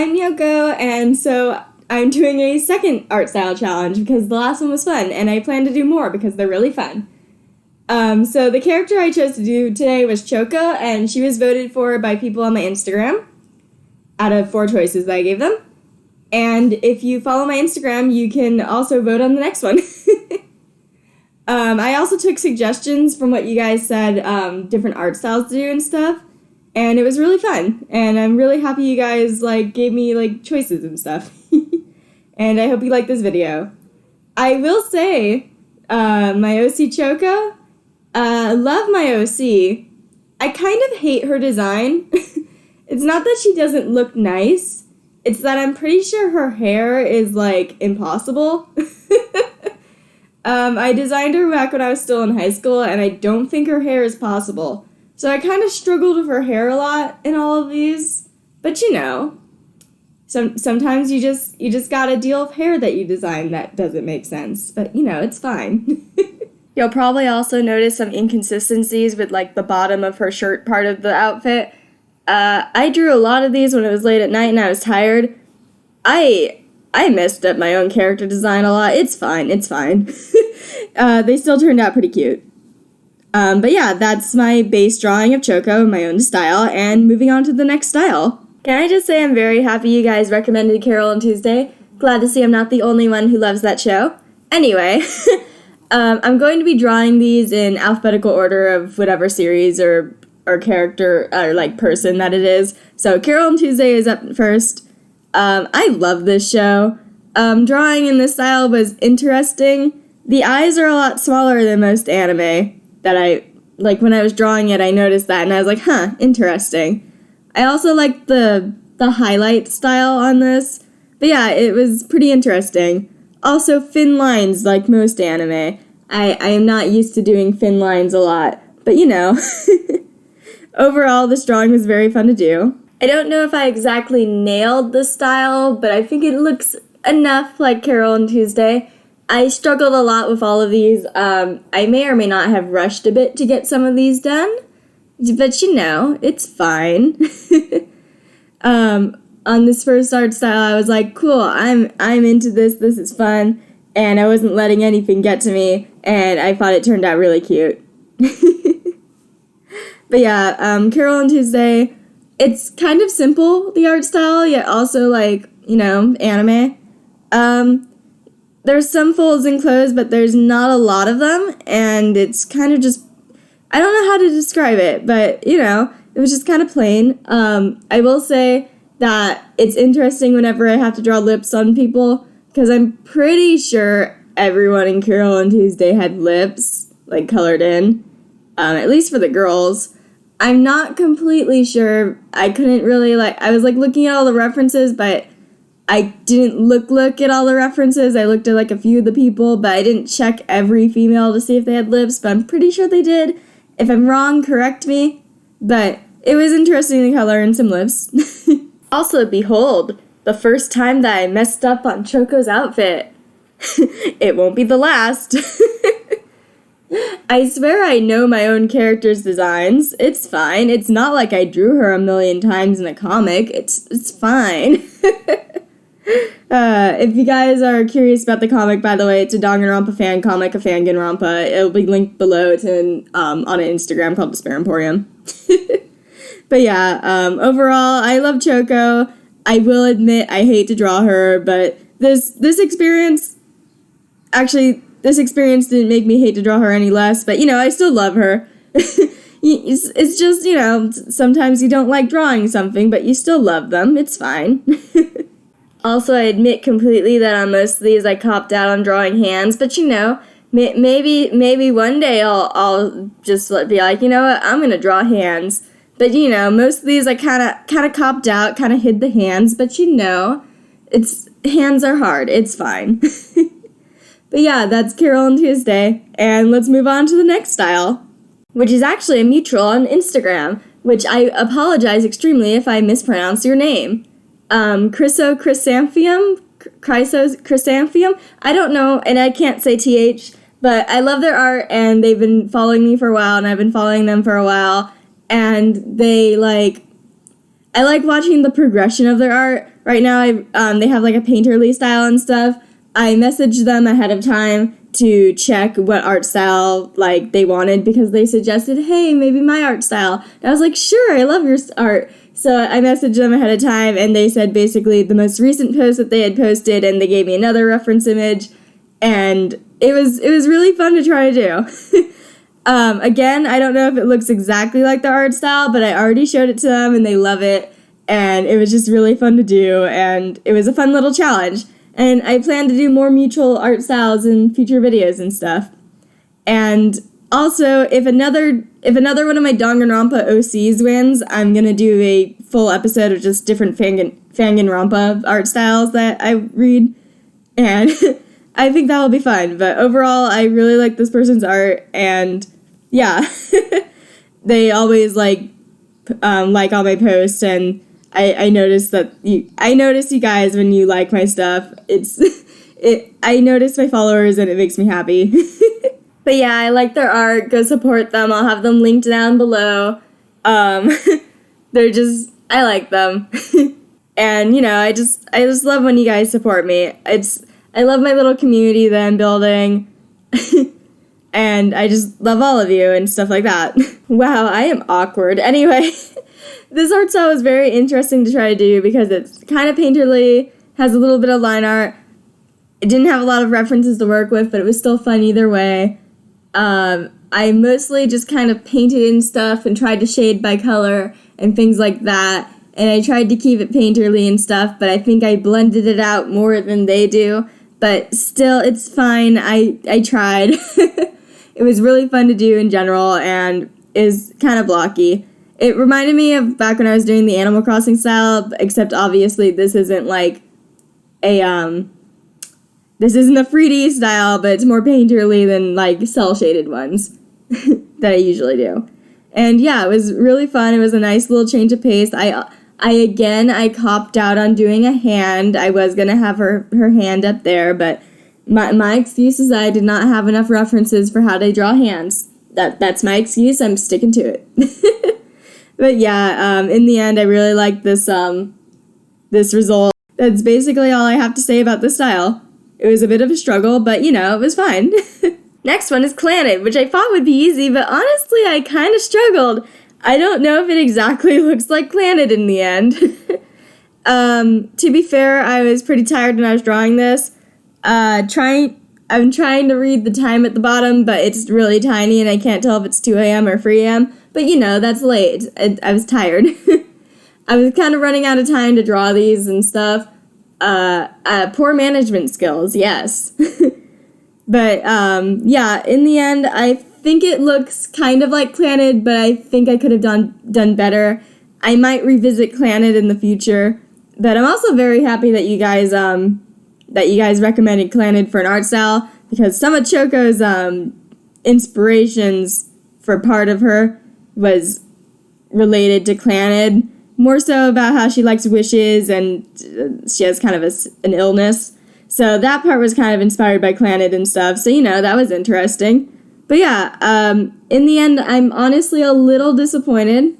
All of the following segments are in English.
I'm Yoko, and so I'm doing a second art style challenge because the last one was fun, and I plan to do more because they're really fun. So the character I chose to do today was Choco, and she was voted for by people on my Instagram out of 4 choices that I gave them. And if you follow my Instagram, you can also vote on the next one. I also took suggestions from what you guys said, different art styles to do and stuff. And it was really fun. And I'm really happy you guys, gave me, choices and stuff. And I hope you like this video. I will say, my OC Choco, love my OC. I kind of hate her design. It's not that she doesn't look nice. It's that I'm pretty sure her hair is, impossible. I designed her back when I was still in high school, and I don't think her hair is possible. So I kind of struggled with her hair a lot in all of these. But sometimes you just gotta deal with hair that you design that doesn't make sense. But, it's fine. You'll probably also notice some inconsistencies with, the bottom of her shirt part of the outfit. I drew a lot of these when it was late at night and I was tired. I messed up my own character design a lot. It's fine. They still turned out pretty cute. But yeah, that's my base drawing of Choco in my own style, and moving on to the next style. Can I just say I'm very happy you guys recommended Carol and Tuesday. Glad to see I'm not the only one who loves that show. Anyway, I'm going to be drawing these in alphabetical order of whatever series or character or person that it is. So Carol and Tuesday is up first. I love this show. Drawing in this style was interesting. The eyes are a lot smaller than most anime that when I was drawing it, I noticed that and I was like, huh, interesting. I also like the highlight style on this. But yeah, it was pretty interesting. Also, thin lines like most anime. I am not used to doing thin lines a lot, but Overall, this drawing was very fun to do. I don't know if I exactly nailed the style, but I think it looks enough like Carol and Tuesday. I struggled a lot with all of these. I may or may not have rushed a bit to get some of these done, but it's fine. On this first art style, I was like, cool, I'm into this is fun, and I wasn't letting anything get to me, and I thought it turned out really cute. But yeah, Carol and Tuesday, it's kind of simple, the art style, yet also, anime. There's some folds and clothes, but there's not a lot of them, and it's kind of just, I don't know how to describe it, but, it was just kind of plain. I will say that it's interesting whenever I have to draw lips on people, because I'm pretty sure everyone in Carol and Tuesday had lips, colored in, at least for the girls. I'm not completely sure. I couldn't really, I was, looking at all the references, but I didn't look at all the references. I looked at, a few of the people, but I didn't check every female to see if they had lips, but I'm pretty sure they did. If I'm wrong, correct me. But it was interesting to color in some lips. Also, behold, the first time that I messed up on Choco's outfit. It won't be the last. I swear I know my own character's designs. It's fine. It's not like I drew her a million times in a comic. It's fine. If you guys are curious about the comic, by the way, it's a Danganronpa fan comic, a Danganronpa. It'll be linked below. It's on an Instagram called the Emporium. But yeah, overall, I love Choco. I will admit I hate to draw her, but this experience didn't make me hate to draw her any less, but, I still love her. It's just, sometimes you don't like drawing something, but you still love them. It's fine. Also, I admit completely that on most of these I copped out on drawing hands, but, maybe one day I'll just be like, you know what, I'm going to draw hands. But, most of these I kind of copped out, kind of hid the hands, but, hands are hard. It's fine. But yeah, that's Carol and Tuesday, and let's move on to the next style, which is actually a mutual on Instagram, which I apologize extremely if I mispronounce your name. Chrysanthemum? I don't know, and I can't say TH, but I love their art, and they've been following me for a while, and I've been following them for a while, and they, I like watching the progression of their art. Right now, they have like a painterly style and stuff. I messaged them ahead of time to check what art style like they wanted because they suggested, hey, maybe my art style. And I was like, sure, I love your art. So I messaged them ahead of time, and they said basically the most recent post that they had posted, and they gave me another reference image, and it was really fun to try to do. Again, I don't know if it looks exactly like their art style, but I already showed it to them, and they love it, and it was just really fun to do, and it was a fun little challenge. And I plan to do more mutual art styles in future videos and stuff. And also, if another one of my Danganronpa OCs wins, I'm gonna do a full episode of just different Danganronpa art styles that I read, and I think that will be fun. But overall, I really like this person's art, and yeah, they always like all my posts, and I noticed you guys when you like my stuff. I notice my followers, and it makes me happy. But yeah, I like their art. Go support them. I'll have them linked down below. I like them. And, I just love when you guys support me. I love my little community that I'm building. And I just love all of you and stuff like that. Wow, I am awkward. Anyway, this art style was very interesting to try to do because it's kind of painterly, has a little bit of line art. It didn't have a lot of references to work with, but it was still fun either way. I mostly just kind of painted in stuff and tried to shade by color and things like that. And I tried to keep it painterly and stuff, but I think I blended it out more than they do. But still, it's fine. I tried. It was really fun to do in general and is kind of blocky. It reminded me of back when I was doing the Animal Crossing style, except obviously this isn't like this isn't a 3D style, but it's more painterly than like cel-shaded ones that I usually do. And yeah, it was really fun. It was a nice little change of pace. I copped out on doing a hand. I was gonna have her hand up there, but my excuse is I did not have enough references for how to draw hands. That's my excuse. I'm sticking to it. But yeah, in the end, I really liked this result. That's basically all I have to say about this style. It was a bit of a struggle, but it was fine. Next one is Clannad, which I thought would be easy, but honestly, I kind of struggled. I don't know if it exactly looks like Clannad in the end. To be fair, I was pretty tired when I was drawing this. I'm trying to read the time at the bottom, but it's really tiny, and I can't tell if it's 2 a.m. or 3 a.m., but that's late. I was tired. I was kind of running out of time to draw these and stuff. Poor management skills, yes. But, yeah, in the end, I think it looks kind of like Clannad, but I think I could have done better. I might revisit Clannad in the future, but I'm also very happy that you guys recommended Clannad for an art style, because some of Choco's, inspirations for part of her was related to Clannad. More so about how she likes wishes and she has kind of an illness. So that part was kind of inspired by Clannad and stuff. So, that was interesting. But yeah, in the end, I'm honestly a little disappointed.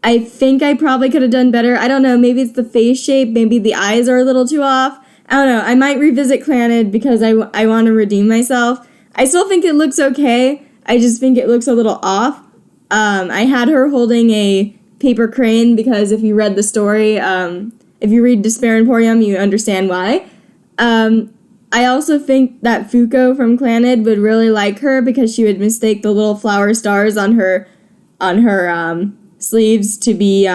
I think I probably could have done better. I don't know, maybe it's the face shape. Maybe the eyes are a little too off. I don't know. I might revisit Clannad because I want to redeem myself. I still think it looks okay. I just think it looks a little off. I had her holding a paper crane because if you read the story, if you read Despair Emporium, you understand why. I also think that Fuko from Clannad would really like her because she would mistake the little flower stars on her sleeves to be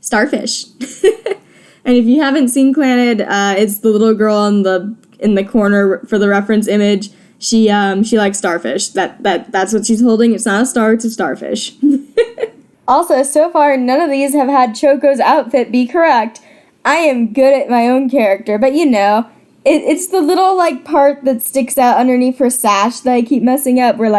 starfish. And if you haven't seen Clannad, it's the little girl in the corner for the reference image. She likes starfish. That's what she's holding. It's not a star, it's a starfish. Also, so far, none of these have had Choco's outfit be correct. I am good at my own character, but it's the little, part that sticks out underneath her sash that I keep messing up, where,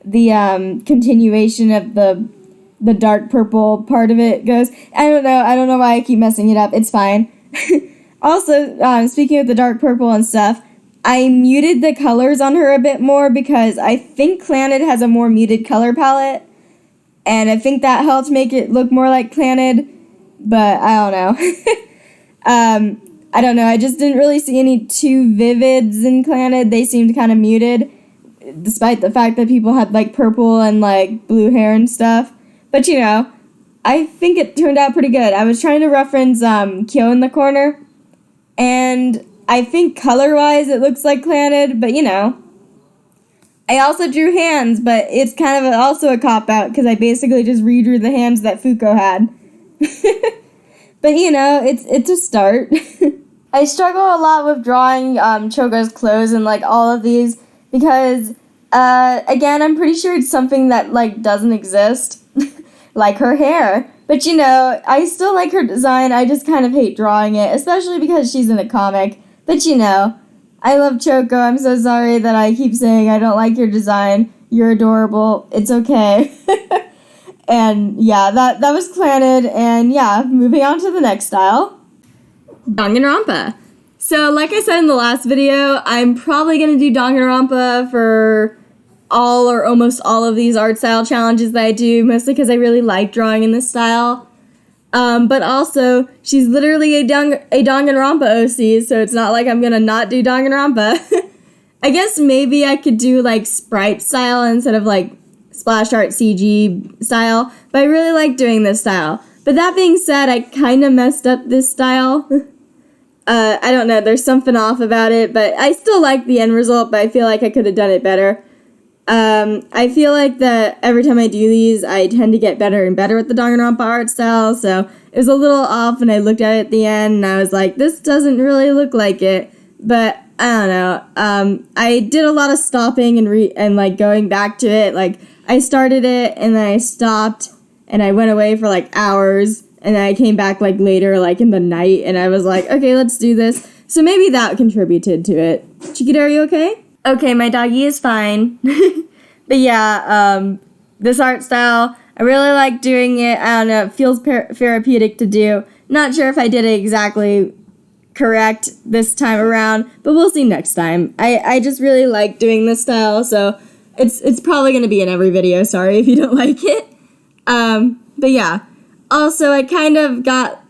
the, continuation of the dark purple part of it goes. I don't know why I keep messing it up. It's fine. Also, speaking of the dark purple and stuff, I muted the colors on her a bit more because I think Clannad has a more muted color palette. And I think that helped make it look more like Clannad. but I don't know. I don't know, I just didn't really see any too vivids in Clanid. They seemed kind of muted, despite the fact that people had, like, purple and, like, blue hair and stuff. But, you know, I think it turned out pretty good. I was trying to reference Kyo in the Corner, and I think color-wise it looks like Clanid, but, you know. I also drew hands, but it's kind of also a cop-out, because I basically just redrew the hands that Fuko had. But, you know, it's a start. I struggle a lot with drawing Chogo's clothes and, like, all of these, because, again, I'm pretty sure it's something that, like, doesn't exist, like her hair. But, you know, I still like her design, I just kind of hate drawing it, especially because she's in a comic. But, you know, I love Choco, I'm so sorry that I keep saying I don't like your design. You're adorable, it's okay. And, yeah, that was Clanid, and, yeah, moving on to the next style. Danganronpa. So, like I said in the last video, I'm probably going to do Danganronpa for all or almost all of these art style challenges that I do, mostly because I really like drawing in this style. But also, she's literally a Danganronpa OC, so it's not like I'm going to not do Danganronpa. I guess maybe I could do, like, sprite style instead of, like, splash art CG style, but I really like doing this style. But that being said, I kind of messed up this style. I don't know, there's something off about it, but I still like the end result, but I feel like I could have done it better. I feel like that every time I do these, I tend to get better and better with the Danganronpa art style, so it was a little off, and I looked at it at the end, and I was like, this doesn't really look like it, but I don't know. I did a lot of stopping and like, going back to it. Like, I started it, and then I stopped, and I went away for, like, hours, and then I came back, like, later, like, in the night, and I was like, okay, let's do this. So maybe that contributed to it. Chiquita, are you okay? Okay, my doggy is fine. But yeah, this art style, I really like doing it. I don't know, it feels therapeutic to do. Not sure if I did it exactly correct this time around, but we'll see next time. I just really like doing this style, so it's probably going to be in every video. Sorry if you don't like it. But yeah. Also, I kind of got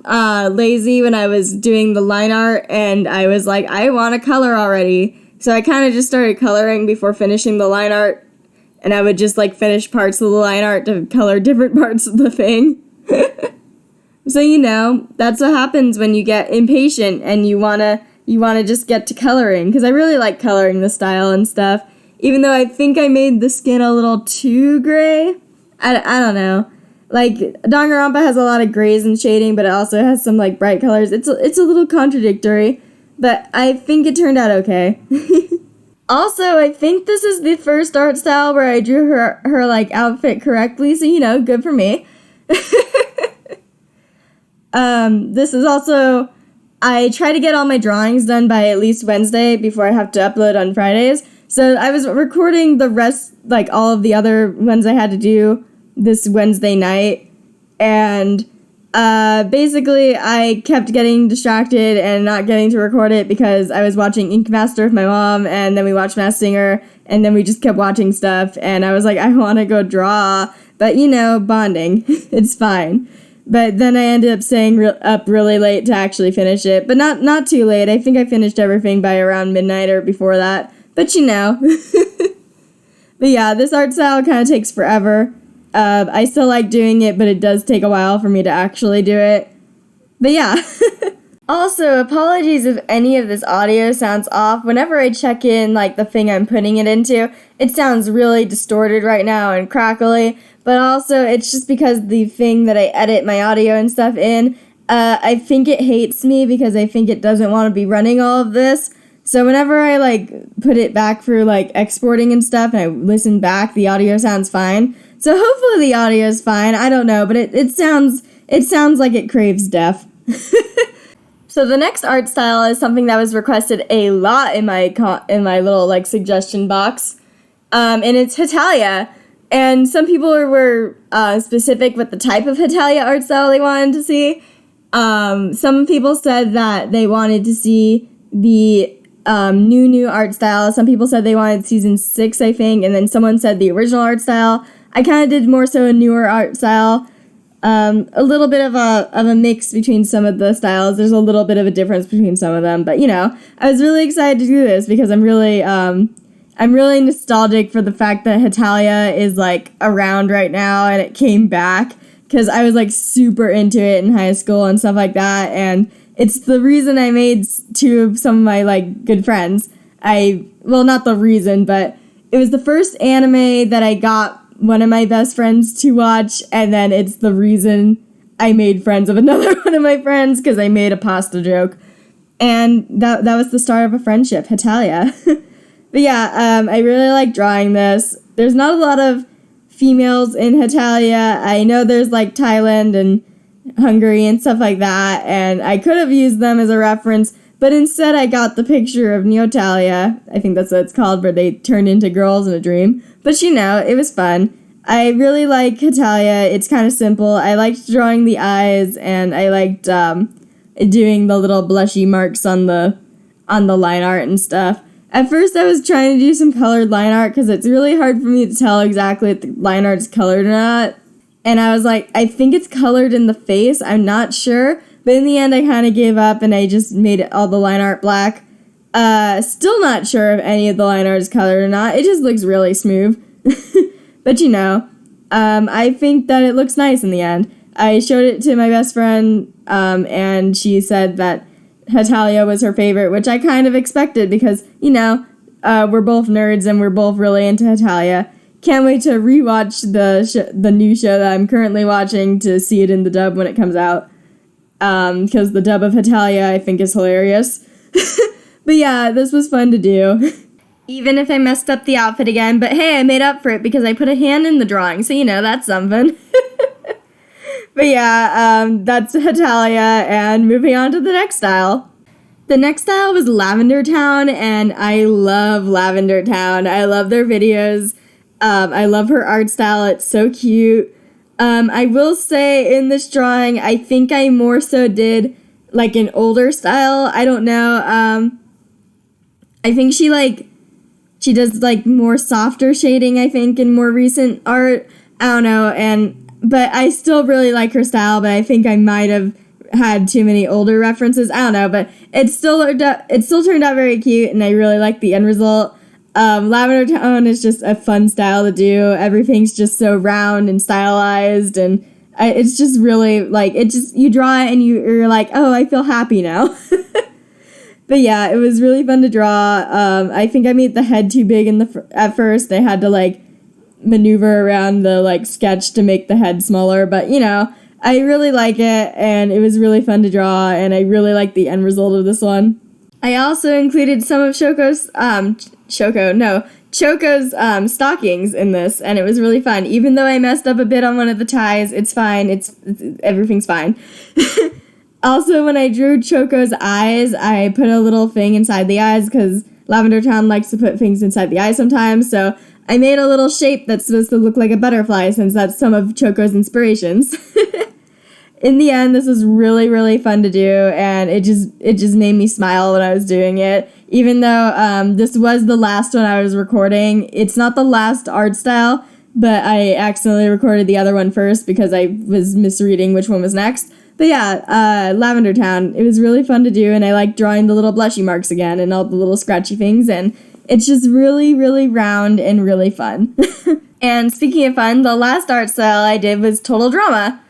lazy when I was doing the line art, and I was like, I want to color already. So I kind of just started coloring before finishing the line art, and I would just, like, finish parts of the line art to color different parts of the thing. So, you know, that's what happens when you get impatient and you wanna just get to coloring, because I really like coloring the style and stuff, even though I think I made the skin a little too gray. I don't know. Like, Danganronpa has a lot of grays and shading, but it also has some, like, bright colors. It's a little contradictory, but I think it turned out okay. Also, I think this is the first art style where I drew her like, outfit correctly, so, you know, good for me. This is also, I try to get all my drawings done by at least Wednesday before I have to upload on Fridays. So I was recording the rest, like, all of the other ones I had to do this Wednesday night, and basically I kept getting distracted and not getting to record it because I was watching Ink Master with my mom, and then we watched Masked Singer, and then we just kept watching stuff, and I was like, I want to go draw, but, you know, bonding, it's fine. But then I ended up staying up really late to actually finish it, but not too late. I think I finished everything by around midnight or before that, but, you know. But yeah, this art style kind of takes forever. I still like doing it, but it does take a while for me to actually do it. But yeah. Also, apologies if any of this audio sounds off. Whenever I check in, like, the thing I'm putting it into, it sounds really distorted right now and crackly. But also, it's just because the thing that I edit my audio and stuff in, I think it hates me because I think it doesn't want to be running all of this. So whenever I, like, put it back through, like, exporting and stuff, and I listen back, the audio sounds fine. So hopefully the audio is fine. I don't know, but it sounds like it craves death. So the next art style is something that was requested a lot in my little, like, suggestion box, and it's Hetalia. And some people were specific with the type of Hetalia art style they wanted to see. Some people said that they wanted to see the new art style. Some people said they wanted season 6, I think, and then someone said the original art style. I kind of did more so a newer art style. A little bit of a mix between some of the styles. There's a little bit of a difference between some of them, but I was really excited to do this because I'm really nostalgic for the fact that Hetalia is like around right now and it came back because I was like super into it in high school and stuff like that, and it's the reason I made two of some of my like good friends. Well, not the reason, but it was the first anime that I got one of my best friends to watch, and then it's the reason I made friends of another one of my friends because I made a pasta joke, and that was the start of a friendship, Hetalia. But yeah, I really like drawing this. There's not a lot of females in Hetalia. I know there's like Thailand and Hungary and stuff like that, and I could have used them as a reference, but instead I got the picture of Neotalia, I think that's what it's called, where they turned into girls in a dream. But it was fun. I really like Hetalia. It's kind of simple. I liked drawing the eyes, and I liked doing the little blushy marks on the line art and stuff. At first I was trying to do some colored line art because it's really hard for me to tell exactly if the line art is colored or not. And I was like, I think it's colored in the face. I'm not sure. But in the end, I kind of gave up and I just made all the line art black. Still not sure if any of the line art is colored or not. It just looks really smooth. But I think that it looks nice in the end. I showed it to my best friend, and she said that Hetalia was her favorite, which I kind of expected because, we're both nerds and we're both really into Hetalia. Can't wait to rewatch the new show that I'm currently watching to see it in the dub when it comes out. Because the dub of Hetalia I think is hilarious. But yeah, this was fun to do. Even if I messed up the outfit again, but hey, I made up for it because I put a hand in the drawing, so that's something. But yeah, that's Hetalia, and moving on to the next style. The next style was Lavender Town, and I love Lavender Town. I love their videos. I love her art style. It's so cute. I will say in this drawing, I think I more so did like an older style. I don't know. I think she does like more softer shading, I think, in more recent art. I don't know. But I still really like her style, but I think I might have had too many older references. I don't know, but it still turned out very cute, and I really like the end result. Lavender Town is just a fun style to do. Everything's just so round and stylized, and it's just really, you draw it and you're like, oh, I feel happy now. But yeah, it was really fun to draw. I think I made the head too big at first. I had to, maneuver around the, sketch to make the head smaller, but, I really like it, and it was really fun to draw, and I really like the end result of this one. I also included some of Choco's stockings in this, and it was really fun. Even though I messed up a bit on one of the ties, it's fine. Everything's fine. Also, when I drew Choco's eyes, I put a little thing inside the eyes because Lavender Town likes to put things inside the eyes sometimes, so I made a little shape that's supposed to look like a butterfly since that's some of Choco's inspirations. In the end, this was really, really fun to do, and it just made me smile when I was doing it. Even though this was the last one I was recording, it's not the last art style, but I accidentally recorded the other one first because I was misreading which one was next. But yeah, Lavender Town, it was really fun to do, and I like drawing the little blushy marks again and all the little scratchy things, and it's just really, really round and really fun. And speaking of fun, the last art style I did was Total Drama.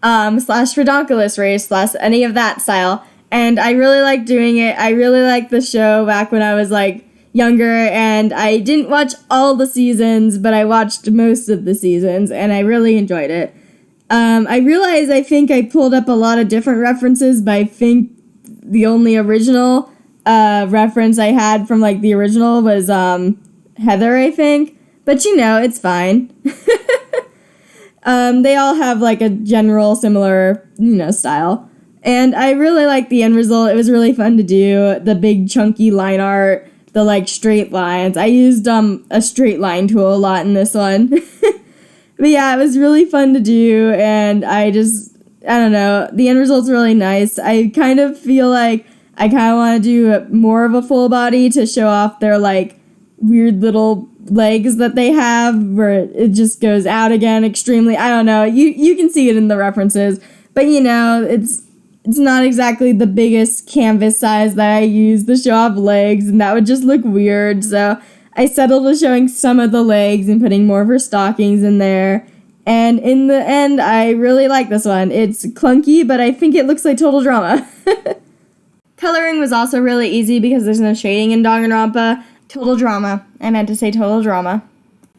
/ Redonkulous Race / any of that style, and I really like doing it. I really liked the show back when I was younger, and I didn't watch all the seasons, but I watched most of the seasons, and I really enjoyed it. I realized I think I pulled up a lot of different references, but I think the only original reference I had from the original was Heather, I think, but it's fine. They all have a general similar, style. And I really liked the end result. It was really fun to do. The big chunky line art, the straight lines. I used a straight line tool a lot in this one. But yeah, it was really fun to do, and I don't know, the end result's really nice. I kind of feel like I kind of want to do more of a full body to show off their weird little legs that they have where it just goes out again extremely. I don't know. You can see it in the references. But, you know, it's not exactly the biggest canvas size that I use to show off legs, and that would just look weird. So I settled with showing some of the legs and putting more of her stockings in there. And in the end, I really like this one. It's clunky, but I think it looks like total drama. Coloring was also really easy because there's no shading in Danganronpa. Total drama. I meant to say total drama.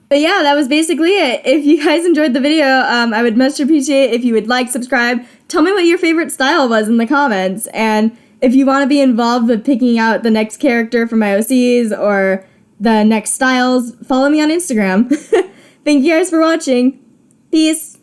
But yeah, that was basically it. If you guys enjoyed the video, I would much appreciate if you would like, subscribe. Tell me what your favorite style was in the comments. And if you want to be involved with picking out the next character for my OCs or the next styles, follow me on Instagram. Thank you guys for watching. Peace.